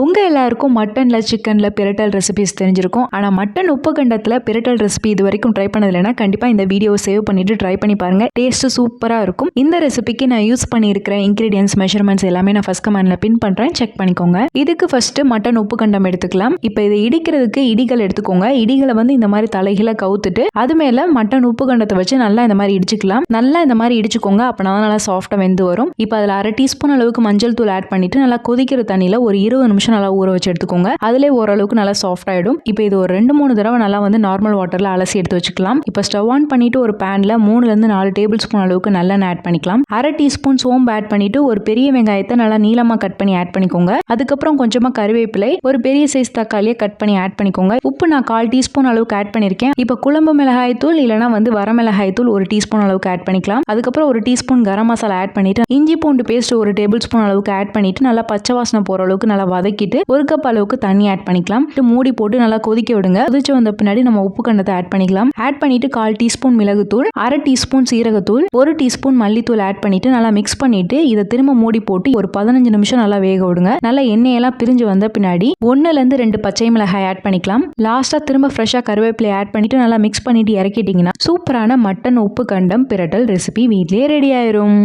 உங்க எல்லாருக்கும் மட்டன்ல, சிக்கன்ல பிரட்டல் ரெசிபீஸ் தெரிஞ்சிருக்கும். ஆனா மட்டன் உப்பு கண்டத்துல பிரட்டல் ரெசிபி இது வரைக்கும் ட்ரை பண்ணது இல்லைன்னா கண்டிப்பா இந்த வீடியோவை சேவ் பண்ணிட்டு ட்ரை பண்ணி பாருங்க. டேஸ்ட் சூப்பரா இருக்கும். இந்த ரெசிபிக்கு நான் யூஸ் பண்ணியிருக்கிற இன்கிரீடியன்ஸ் மெஷர்மெண்ட்ஸ் எல்லாமே நான் ஃபர்ஸ்ட் கமெண்ட்ல பின் பண்றேன், செக் பண்ணிக்கோங்க. இதுக்கு ஃபர்ஸ்ட் மட்டன் உப்பு கண்டம் எடுத்துக்கலாம். இப்போ இதை இடிக்கிறதுக்கு இடிகள் எடுத்துக்கோங்க. இடிகளை இந்த மாதிரி தலைகளை கவுத்துட்டு அது மேல மட்டன் உப்பு கண்டத்தை வச்சு நல்லா இந்த மாதிரி இடிச்சுக்கலாம். நல்லா இந்த மாதிரி இடிச்சுக்கோங்க, அப்பனா நல்லா சாஃப்டா வெந்து வரும். இப்போ அதில் 1/2 டீஸ்பூன் அளவுக்கு மஞ்சள் தூள் ஆட் பண்ணிட்டு நல்லா கொதிக்கிற தண்ணியில ஒரு 20 நிமிஷம் நல்லா ஊற வச்சு எடுத்துக்கோங்க. அதிலே ஓரளவுக்கு நல்லா சாஃப்ட் ஆயிடும். இப்போ இது ஒரு 2-3 தடவை நல்லா நார்மல் வாட்டர்ல அலசி எடுத்து வச்சுக்கலாம். இப்போ ஸ்டவ் ஆன் பண்ணிட்டு ஒரு பேன்ல 3-4 டேபிள் ஸ்பூன் அளவுக்கு நல்லெண்ணெய் ஆட் பண்ணிக்கலாம். 1/2 டீஸ்பூன் சோம்பு ஆட் பண்ணிட்டு ஒரு பெரிய வெங்காயத்தை நல்லா நீளமா கட் பண்ணி ஆட் பண்ணிக்கோங்க. அதுக்கப்புறம் கொஞ்சமா கருவேப்பிலை, ஒரு பெரிய சைஸ் தக்காளியை கட் பண்ணி ஆட் பண்ணிக்கோங்க. உப்பு நான் 1/4 டீஸ்பூன் அளவுக்கு ஆட் பண்ணிருக்கேன். இப்போ குழம்பு மிளகாய் தூள் இல்லைன்னா வரமிளகாய் தூள் 1 டீஸ்பூன் அளவுக்கு ஆட் பண்ணிக்கலாம். அதுக்கப்புறம் 1 டீஸ்பூன் கரம் மசாலா ஆட் பண்ணிட்டு இஞ்சி பூண்டு பேஸ்ட் 1 டேபிள் ஸ்பூன் அளவுக்கு ஆட் பண்ணிட்டு நல்லா பச்சை வாசனை போற அளவுக்கு நல்லா வதக்கிட்டு 1 கப் அளவுக்கு தண்ணி ஆட் பண்ணிக்கலாம். மூடி போட்டு நல்லா கொதிக்க விடுங்க. கொதிச்சு வந்த பின்னாடி நம்ம உப்பு கண்டத்தை ஆட் பண்ணிக்கலாம். ஆட் பண்ணிட்டு 1/4 டீஸ்பூன் மிளகுத்தூள், 1/2 டீஸ்பூன் சீரகத்தூள், 1 டீஸ்பூன் மல்லித்தூள் ஆட் பண்ணிட்டு நல்லா மிக்ஸ் பண்ணிட்டு இதை திரும்ப மூடி போட்டு ஒரு 15 நிமிஷம் நல்லா வேக விடுங்க. நல்லா எண்ணெயெல்லாம் பிரிஞ்சு வந்த பின்னாடி 1-2 பச்சை மிளகாய் ஆட் பண்ணிக்கலாம். லாஸ்டா திரும்ப ஃப்ரெஷ்ஷா கருவேப்பிலை ஆட் பண்ணிட்டு நல்லா மிக்ஸ் பண்ணிட்டு இறக்கிட்டீங்கன்னா சூப்பரான மட்டன் உப்பு கண்டம் பிரட்டல் ரெசிபி வீட்லயே ரெடி ஆயிரும்.